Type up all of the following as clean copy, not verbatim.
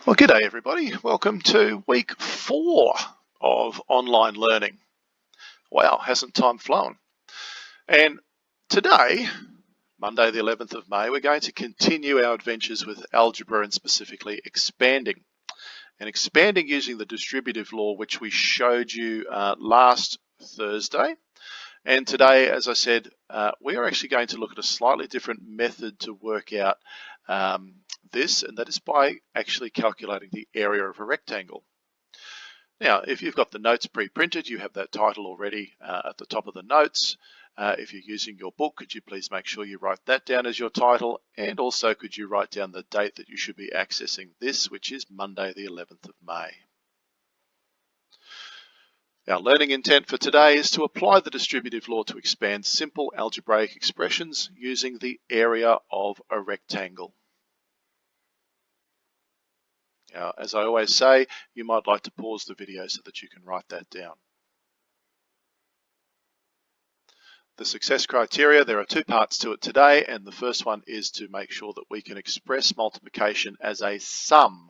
Well, g'day everybody. Welcome to week 4 of online learning. Wow, hasn't time flown? And today, Monday the 11th of May, we're going to continue our adventures with algebra and specifically expanding. And expanding using the distributive law, which we showed you last Thursday. And today, as I said, we are actually going to look at a slightly different method to work out this, and that is by actually calculating the area of a rectangle. Now, if you've got the notes pre-printed, you have that title already at the top of the notes. If you're using your book, could you please make sure you write that down as your title, and also could you write down the date that you should be accessing this, which is Monday the 11th of May. Our learning intent for today is to apply the distributive law to expand simple algebraic expressions using the area of a rectangle. Now, as I always say, you might like to pause the video so that you can write that down. The success criteria, there are 2 parts to it today, and the first one is to make sure that we can express multiplication as a sum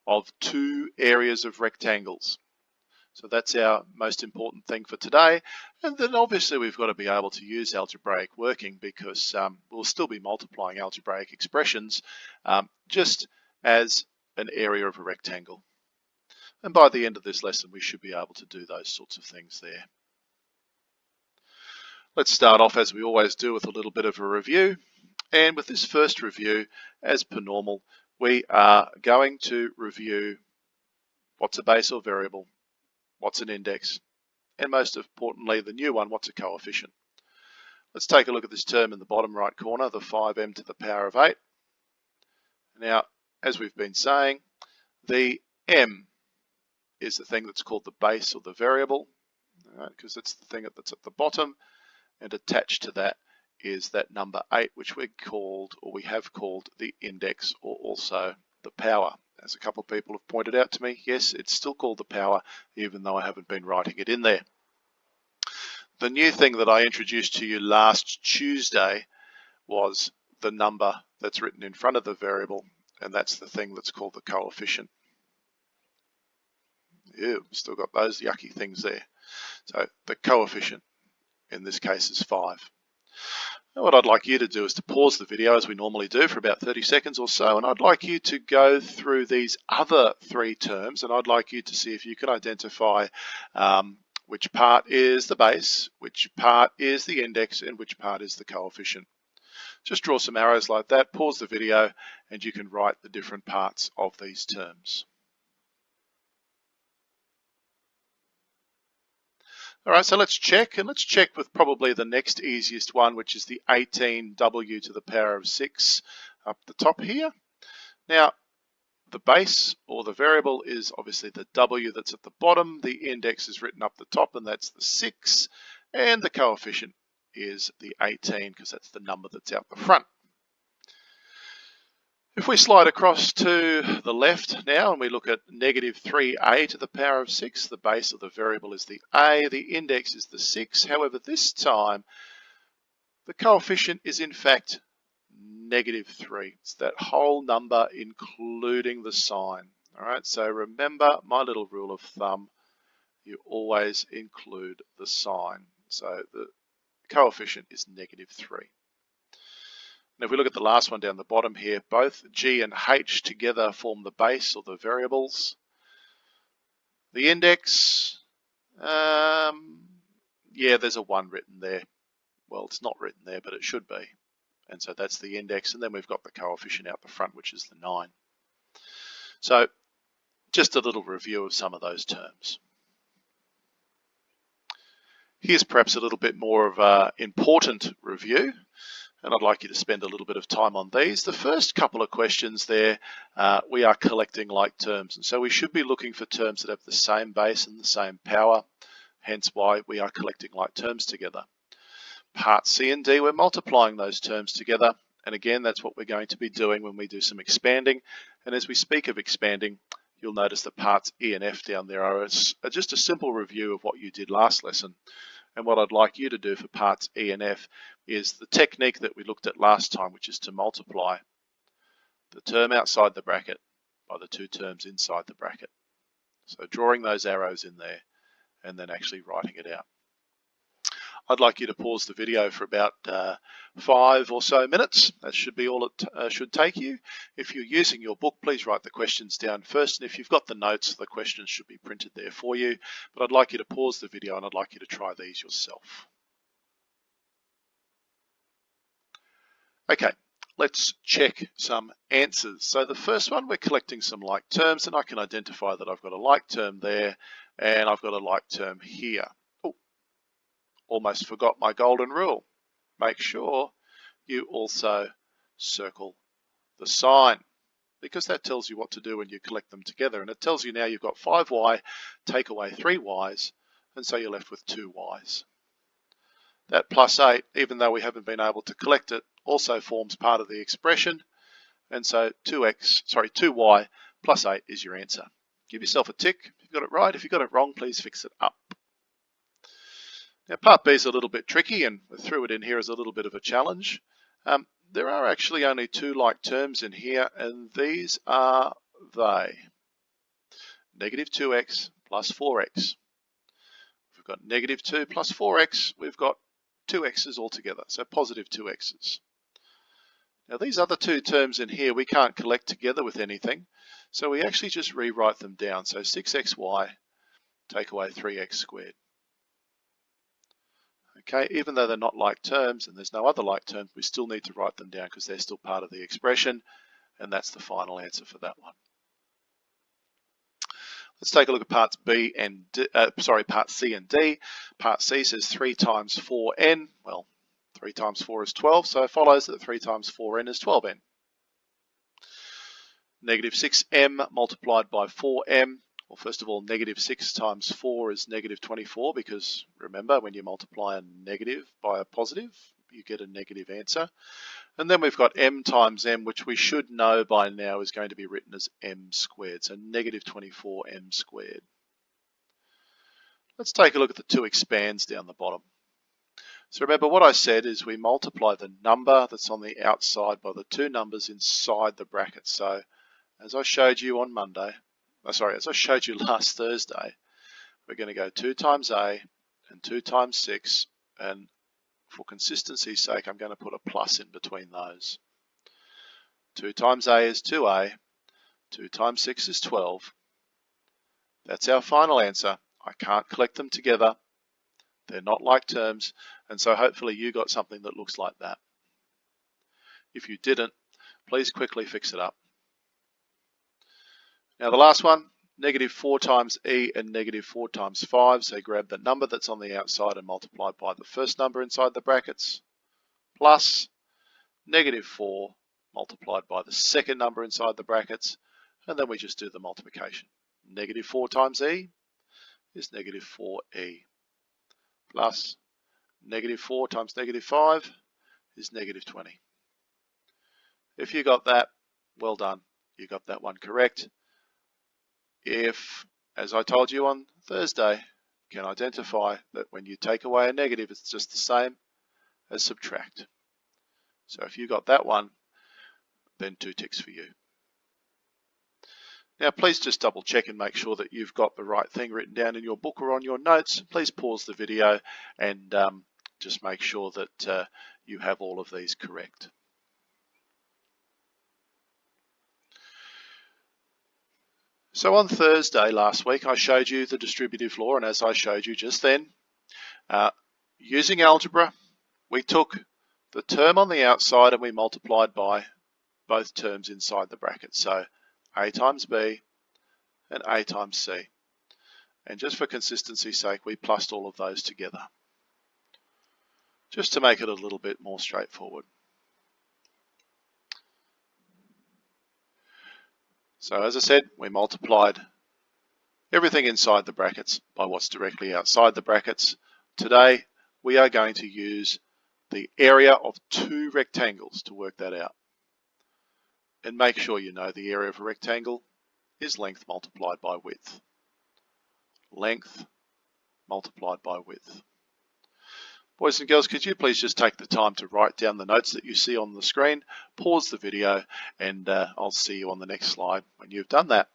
of 2 areas of rectangles. So that's our most important thing for today. And then obviously we've got to be able to use algebraic working because we'll still be multiplying algebraic expressions just as an area of a rectangle. And by the end of this lesson, we should be able to do those sorts of things there. Let's start off as we always do with a little bit of a review. And with this first review, as per normal, we are going to review what's a base or variable, what's an index, and most importantly, the new one, what's a coefficient. Let's take a look at this term in the bottom right corner, the 5m to the power of 8. Now, as we've been saying, the m is the thing that's called the base or the variable, because it's the thing that's at the bottom, and attached to that is that number 8, which we have called the index, or also the power. As a couple of people have pointed out to me, yes, it's still called the power, even though I haven't been writing it in there. The new thing that I introduced to you last Tuesday was the number that's written in front of the variable, and that's the thing that's called the coefficient. Ew, still got those yucky things there. So the coefficient in this case is 5. Now what I'd like you to do is to pause the video as we normally do for about 30 seconds or so, and I'd like you to go through these other 3 terms, and I'd like you to see if you can identify which part is the base, which part is the index, and which part is the coefficient. Just draw some arrows like that, pause the video, and you can write the different parts of these terms. All right, so let's check, and let's check with probably the next easiest one, which is the 18w to the power of 6 up the top here. Now, the base or the variable is obviously the w that's at the bottom, the index is written up the top, and that's the 6, and the coefficient is the 18 because that's the number that's out the front. If we slide across to the left now and we look at negative 3a to the power of 6, the base of the variable is the a, the index is the 6. However, this time the coefficient is in fact negative 3. It's that whole number including the sign. All right, so remember my little rule of thumb, you always include the sign. So the coefficient is negative 3. And if we look at the last one down the bottom here, both g and h together form the base or the variables. The index, yeah, there's a 1 written there. Well, it's not written there, but it should be. And so that's the index, and then we've got the coefficient out the front, which is the 9. So just a little review of some of those terms. Here's perhaps a little bit more of an important review, and I'd like you to spend a little bit of time on these. The first couple of questions there, we are collecting like terms, and so we should be looking for terms that have the same base and the same power, hence why we are collecting like terms together. Part C and D, we're multiplying those terms together, and again, that's what we're going to be doing when we do some expanding. And as we speak of expanding, you'll notice that parts E and F down there are just a simple review of what you did last lesson. And what I'd like you to do for parts E and F is the technique that we looked at last time, which is to multiply the term outside the bracket by the two terms inside the bracket. So drawing those arrows in there and then actually writing it out. I'd like you to pause the video for about 5 or so minutes. That should be all it should take you. If you're using your book, please write the questions down first. And if you've got the notes, the questions should be printed there for you. But I'd like you to pause the video and I'd like you to try these yourself. Okay, let's check some answers. So the first one, we're collecting some like terms, and I can identify that I've got a like term there and I've got a like term here. Almost forgot my golden rule. Make sure you also circle the sign, because that tells you what to do when you collect them together. And it tells you now you've got 5y, take away 3y's, and so you're left with 2y's. That plus 8, even though we haven't been able to collect it, also forms part of the expression. And so 2y plus 8 is your answer. Give yourself a tick if you've got it right. If you've got it wrong, please fix it up. Now, part B is a little bit tricky, and we threw it in here as a little bit of a challenge. There are actually only 2 like terms in here, and these are they. Negative 2x plus 4x. If we've got negative 2 plus 4x, we've got 2x's altogether, so positive 2x's. Now, these other 2 terms in here we can't collect together with anything, so we actually just rewrite them down. So 6xy take away 3x squared. Okay, even though they're not like terms and there's no other like terms, we still need to write them down because they're still part of the expression, and that's the final answer for that one. Let's take a look at parts B and part C and D. Part C says 3 times 4n. Well, 3 times 4 is 12, so it follows that 3 times 4n is 12n. Negative 6m multiplied by 4m. Well, first of all, negative 6 times 4 is negative 24, because remember, when you multiply a negative by a positive, you get a negative answer. And then we've got m times m, which we should know by now is going to be written as m squared, so negative 24m squared. Let's take a look at the 2 expands down the bottom. So remember, what I said is we multiply the number that's on the outside by the 2 numbers inside the bracket. So as I showed you on Monday, as I showed you last Thursday, we're going to go 2 times a and 2 times 6, and for consistency's sake, I'm going to put a plus in between those. 2 times a is 2a, 2 times 6 is 12. That's our final answer. I can't collect them together. They're not like terms, and so hopefully you got something that looks like that. If you didn't, please quickly fix it up. Now the last one, negative 4 times e and negative 4 times 5. So grab the number that's on the outside and multiply by the first number inside the brackets, plus negative 4 multiplied by the second number inside the brackets, and then we just do the multiplication. Negative 4 times e is negative 4e, plus negative 4 times negative 5 is negative 20. If you got that, well done. You got that one correct. If, as I told you on Thursday, you can identify that when you take away a negative, it's just the same as subtract. So if you got that one, then 2 ticks for you. Now please just double check and make sure that you've got the right thing written down in your book or on your notes. Please pause the video and just make sure that you have all of these correct. So on Thursday last week, I showed you the distributive law, and as I showed you just then, using algebra, we took the term on the outside and we multiplied by both terms inside the bracket. So a times b and a times c. And just for consistency's sake, we plussed all of those together, just to make it a little bit more straightforward. So as I said, we multiplied everything inside the brackets by what's directly outside the brackets. Today, we are going to use the area of 2 rectangles to work that out. And make sure you know the area of a rectangle is length multiplied by width. Length multiplied by width. Boys and girls, could you please just take the time to write down the notes that you see on the screen, pause the video, and I'll see you on the next slide when you've done that.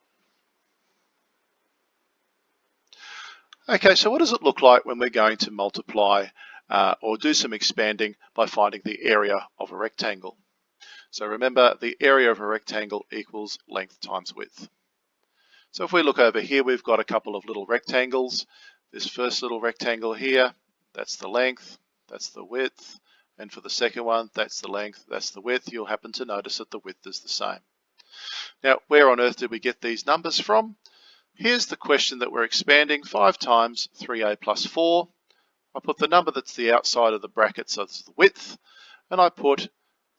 Okay, so what does it look like when we're going to multiply or do some expanding by finding the area of a rectangle? So remember, the area of a rectangle equals length times width. So if we look over here, we've got a couple of little rectangles. This first little rectangle here, that's the length, that's the width, and for the second one, that's the length, that's the width. You'll happen to notice that the width is the same. Now, where on earth did we get these numbers from? Here's the question that we're expanding, 5 times 3a plus 4. I put the number that's the outside of the brackets, so it's the width, and I put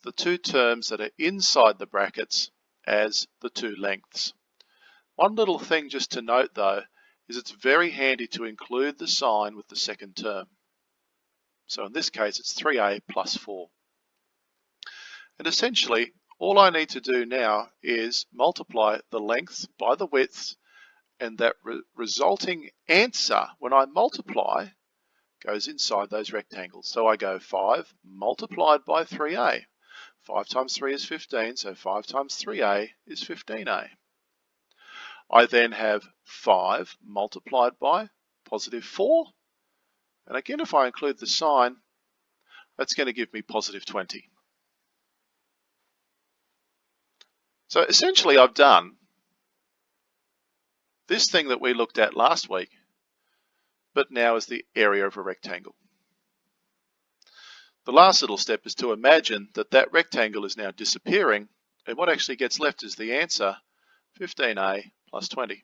the two terms that are inside the brackets as the two lengths. One little thing just to note though, is it's very handy to include the sign with the second term. So in this case, it's 3a plus 4. And essentially, all I need to do now is multiply the lengths by the widths, and that resulting answer, when I multiply, goes inside those rectangles. So I go 5 multiplied by 3a. 5 times 3 is 15, so 5 times 3a is 15a. I then have 5 multiplied by positive 4. And again, if I include the sign, that's going to give me positive 20. So essentially, I've done this thing that we looked at last week, but now is the area of a rectangle. The last little step is to imagine that that rectangle is now disappearing, and what actually gets left is the answer, 15a plus 20.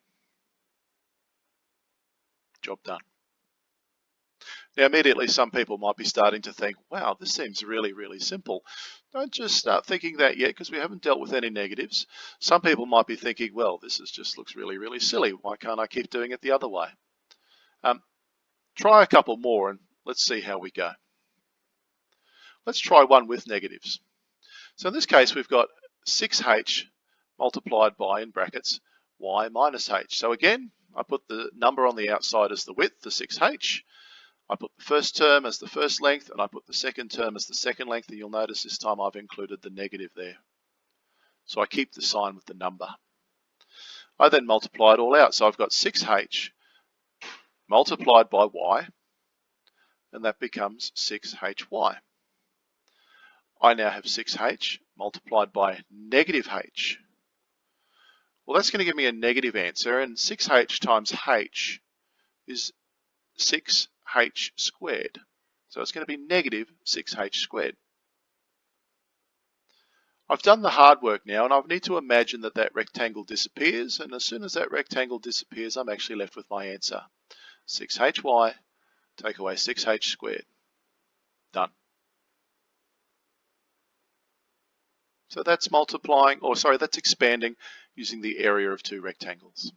Job done. Now immediately some people might be starting to think, wow, this seems really, really simple. Don't just start thinking that yet, because we haven't dealt with any negatives. Some people might be thinking, well, this just looks really, really silly. Why can't I keep doing it the other way? Try a couple more and let's see how we go. Let's try one with negatives. So in this case, we've got 6h multiplied by, in brackets, y minus h. So again, I put the number on the outside as the width, the 6h. I put the first term as the first length, and I put the second term as the second length, and you'll notice this time I've included the negative there. So I keep the sign with the number. I then multiply it all out, so I've got 6h multiplied by y, and that becomes 6hy. I now have 6h multiplied by negative h. Well, that's going to give me a negative answer, and 6h times h is 6h squared. So it's going to be negative 6h squared. I've done the hard work now, and I need to imagine that that rectangle disappears, and as soon as that rectangle disappears, I'm actually left with my answer. 6hy, take away 6h squared. Done. So that's that's expanding using the area of two rectangles.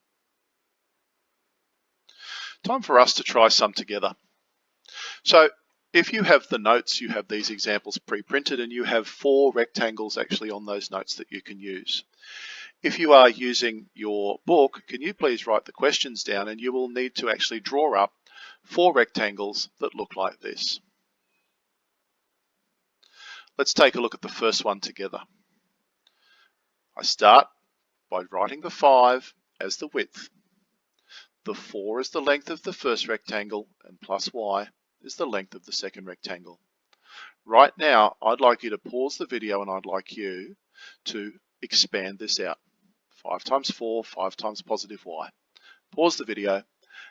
Time for us to try some together. So if you have the notes, you have these examples pre-printed, and you have 4 rectangles actually on those notes that you can use. If you are using your book, can you please write the questions down, and you will need to actually draw up 4 rectangles that look like this. Let's take a look at the first one together. I start by writing the 5 as the width. The 4 is the length of the first rectangle, and plus y is the length of the second rectangle. Right now, I'd like you to pause the video, and I'd like you to expand this out. 5 times 4, 5 times positive y. Pause the video,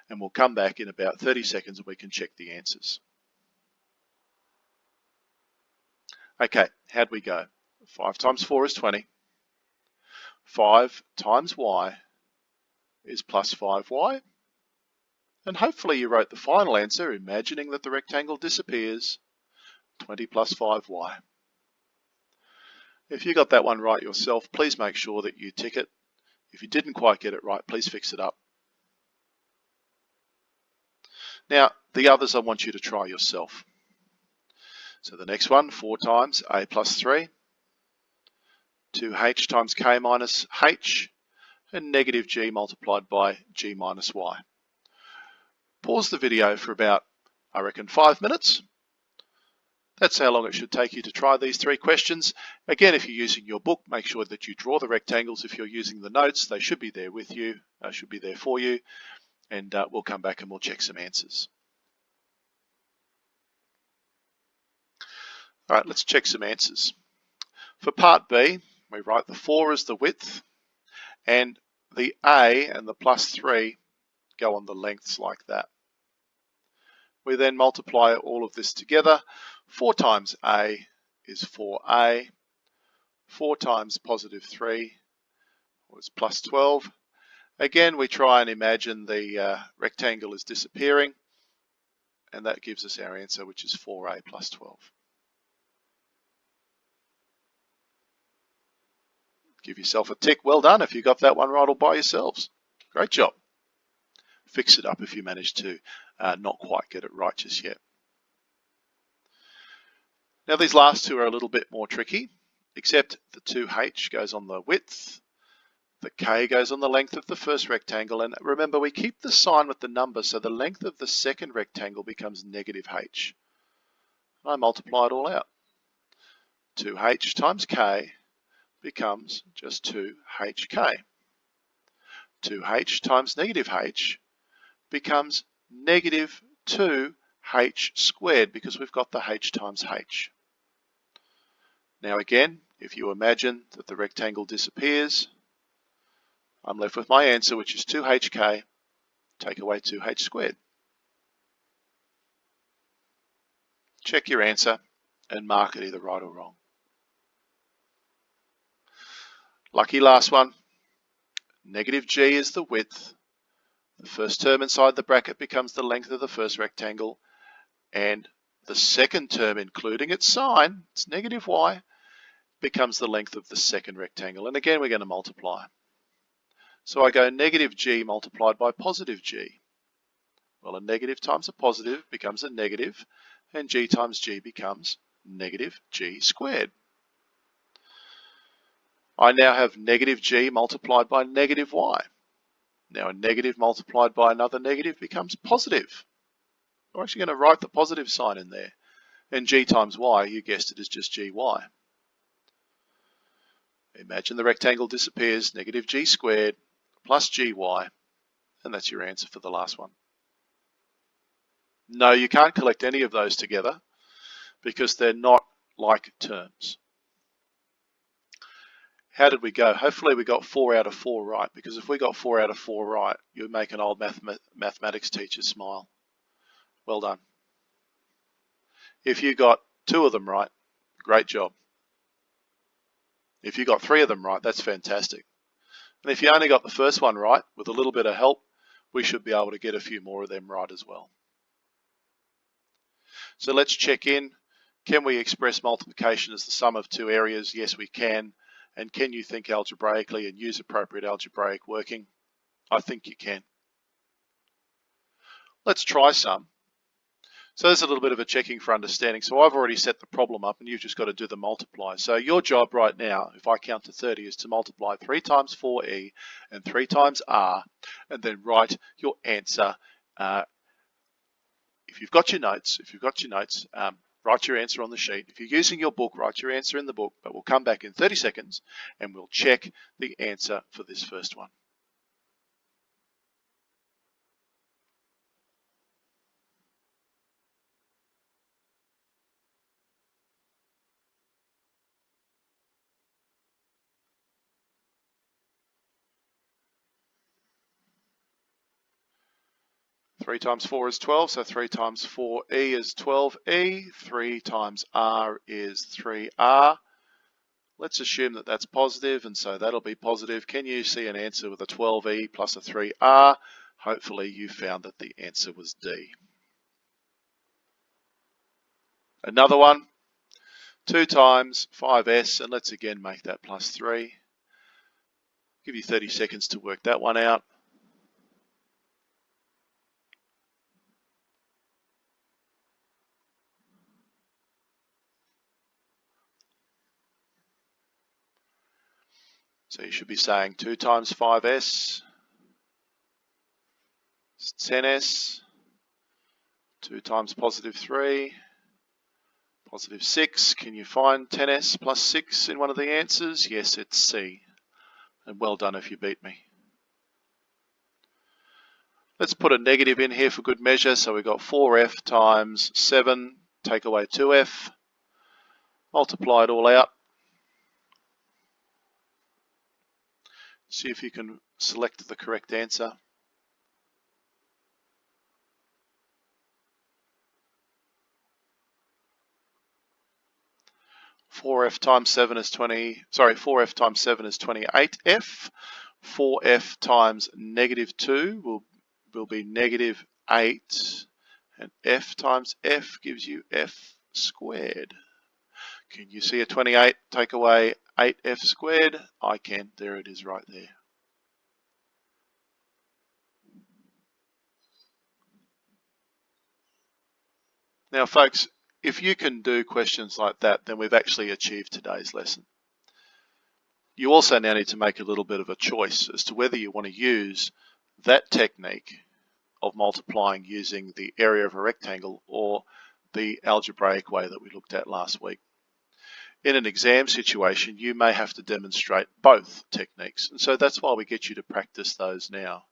and we'll come back in about 30 seconds and we can check the answers. Okay, how'd we go? 5 times 4 is 20. 5 times y is plus 5y. And hopefully you wrote the final answer, imagining that the rectangle disappears, 20 plus 5y. If you got that one right yourself, please make sure that you tick it. If you didn't quite get it right, please fix it up. Now, the others I want you to try yourself. So the next one, 4 times a plus 3, 2h times k minus h, and negative g multiplied by g minus y. Pause the video for about, I reckon, 5 minutes, That's how long it should take you to try these 3 questions. Again, if you're using your book, make sure that you draw the rectangles. If you're using the notes, they should be there with you, should be there for you, and we'll come back and we'll check some answers. All right, let's check some answers. For part B, we write the 4 as the width, and the A and the +3 go on the lengths like that. We then multiply all of this together. 4 times A is 4A. 4 times +3 was +12. Again, we try and imagine the rectangle is disappearing, and that gives us our answer, which is 4A +12. Give yourself a tick. Well done if you got that one right all by yourselves. Great job. Fix it up if you managed to not quite get it right just yet. Now these last 2 are a little bit more tricky, except the 2H goes on the width, the K goes on the length of the first rectangle, and remember we keep the sign with the number, so the length of the second rectangle becomes -H. And I multiply it all out. 2H times K becomes just 2HK. 2H times -H becomes -2H squared, because we've got the H times H. Now again, if you imagine that the rectangle disappears, I'm left with my answer, which is 2HK, take away 2H squared. Check your answer and mark it either right or wrong. Lucky last one. -G is the width. The first term inside the bracket becomes the length of the first rectangle, and the second term, including its sign, it's -Y, becomes the length of the second rectangle. And again, we're going to multiply. So I go -G multiplied by +G. Well, a negative times a positive becomes a negative, and G times G becomes -G squared. I now have -G multiplied by -Y. Now a negative multiplied by another negative becomes positive. I'm actually going to write the positive sign in there. And G times Y, you guessed it, is just GY. Imagine the rectangle disappears, -G squared plus GY, and that's your answer for the last one. No, you can't collect any of those together because they're not like terms. How did we go? Hopefully we got 4 out of 4 right, because if we got 4 out of 4 right, you would make an old mathematics teacher smile. Well done. If you got 2 of them right, great job. If you got 3 of them right, that's fantastic. And if you only got the first one right, with a little bit of help, we should be able to get a few more of them right as well. So let's check in. Can we express multiplication as the sum of 2 areas? Yes, we can. And can you think algebraically and use appropriate algebraic working? I think you can. Let's try some. So there's a little bit of a checking for understanding. So I've already set the problem up and you've just got to do the multiply. So your job right now, if I count to 30, is to multiply 3 times 4e and 3 times r, and then write your answer. If you've got your notes, write your answer on the sheet. If you're using your book, write your answer in the book, but we'll come back in 30 seconds and we'll check the answer for this first one. Three times 4 is 12, so 3 times 4e is 12e. 3 times r is 3r. Let's assume that that's positive, and so that'll be positive. Can you see an answer with a 12e plus a 3r? Hopefully you found that the answer was D. Another one, 2 times 5s, and let's again make that plus 3. Give you 30 seconds to work that one out. So you should be saying 2 times 5s is 10s, 2 times positive 3, Positive 6. Can you find 10s plus 6 in one of the answers? Yes, it's C. And well done if you beat me. Let's put a negative in here for good measure. So we've got 4f times 7, take away 2f. Multiply it all out. See if you can select the correct answer. 4f times 7 is 4f times 7 is 28f. 4f times negative 2 will be negative 8. And f times f gives you f squared. Can you see a 28 take away 8f squared? I can. There it is right there. Now, folks, if you can do questions like that, then we've actually achieved today's lesson. You also now need to make a little bit of a choice as to whether you want to use that technique of multiplying using the area of a rectangle or the algebraic way that we looked at last week. In an exam situation, you may have to demonstrate both techniques, and so that's why we get you to practice those now.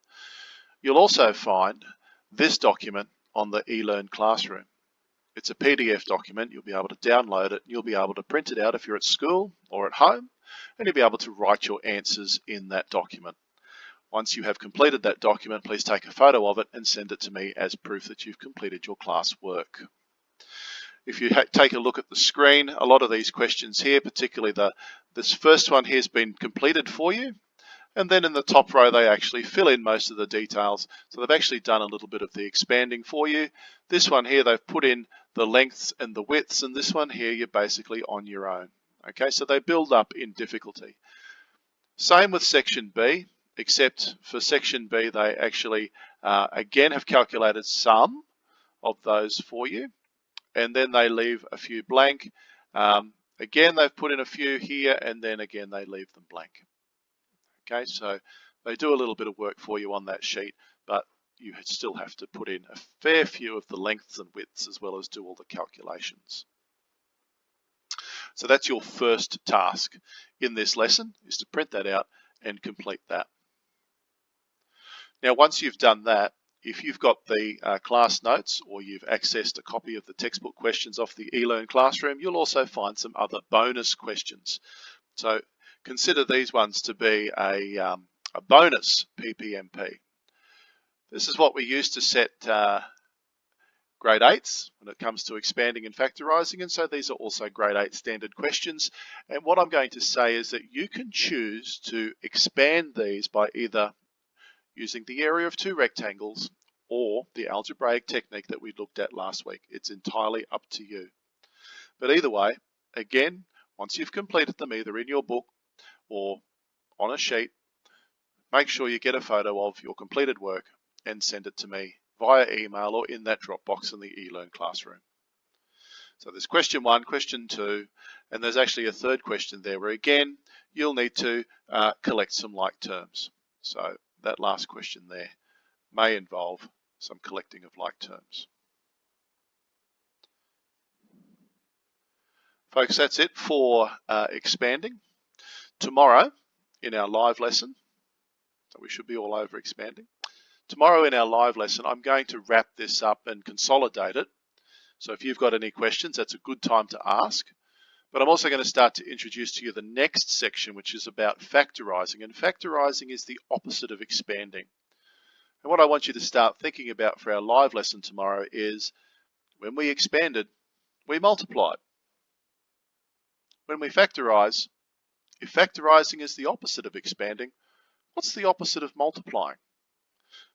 You'll also find this document on the eLearn Classroom. It's a PDF document. You'll be able to download it. You'll be able to print it out if you're at school or at home, and you'll be able to write your answers in that document. Once you have completed that document, please take a photo of it and send it to me as proof that you've completed your class work. If you take a look at the screen, a lot of these questions here, particularly this first one here, has been completed for you. And then in the top row, they actually fill in most of the details. So they've actually done a little bit of the expanding for you. This one here, they've put in the lengths and the widths, and this one here, you're basically on your own. Okay, so they build up in difficulty. Same with section B, except for section B, they actually, again, have calculated some of those for you. And then they leave a few blank. Again, they've put in a few here, and then again, they leave them blank. Okay, so they do a little bit of work for you on that sheet, but you still have to put in a fair few of the lengths and widths as well as do all the calculations. So that's your first task in this lesson, is to print that out and complete that. Now, once you've done that, if you've got the class notes or you've accessed a copy of the textbook questions off the eLearn Classroom, you'll also find some other bonus questions. So consider these ones to be a bonus PPMP. This is what we use to set grade 8s when it comes to expanding and factorising, and so these are also grade 8 standard questions. And what I'm going to say is that you can choose to expand these by either using the area of two rectangles or the algebraic technique that we looked at last week. It's entirely up to you. But either way, again, once you've completed them either in your book or on a sheet, make sure you get a photo of your completed work and send it to me via email or in that Dropbox in the eLearn Classroom. So there's question 1, question 2, and there's actually a third question there where again, you'll need to collect some like terms. So that last question there may involve some collecting of like terms. Folks, that's it for expanding. Tomorrow in our live lesson, so we should be all over expanding. Tomorrow in our live lesson, I'm going to wrap this up and consolidate it. So if you've got any questions, that's a good time to ask. But I'm also going to start to introduce to you the next section, which is about factorising. And factorising is the opposite of expanding. And what I want you to start thinking about for our live lesson tomorrow is when we expanded, we multiplied. When we factorise, if factorising is the opposite of expanding, what's the opposite of multiplying?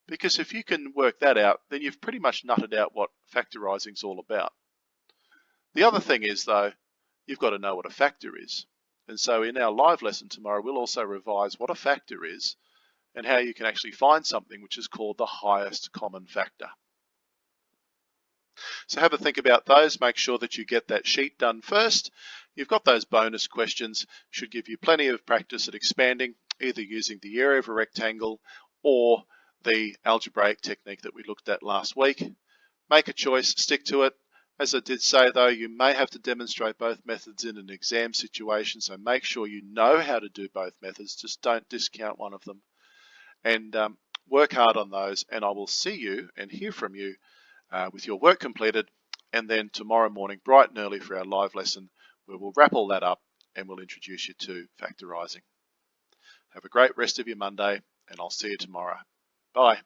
Because if you can work that out, then you've pretty much nutted out what factorising is all about. The other thing is, though, you've got to know what a factor is. And so in our live lesson tomorrow, we'll also revise what a factor is and how you can actually find something which is called the highest common factor. So have a think about those. Make sure that you get that sheet done first. You've got those bonus questions. Should give you plenty of practice at expanding, either using the area of a rectangle or the algebraic technique that we looked at last week. Make a choice, stick to it, As I did say though, you may have to demonstrate both methods in an exam situation, so make sure you know how to do both methods, just don't discount one of them. And work hard on those, and I will see you and hear from you with your work completed, and then tomorrow morning, bright and early for our live lesson, where we'll wrap all that up and we'll introduce you to factorising. Have a great rest of your Monday, and I'll see you tomorrow. Bye.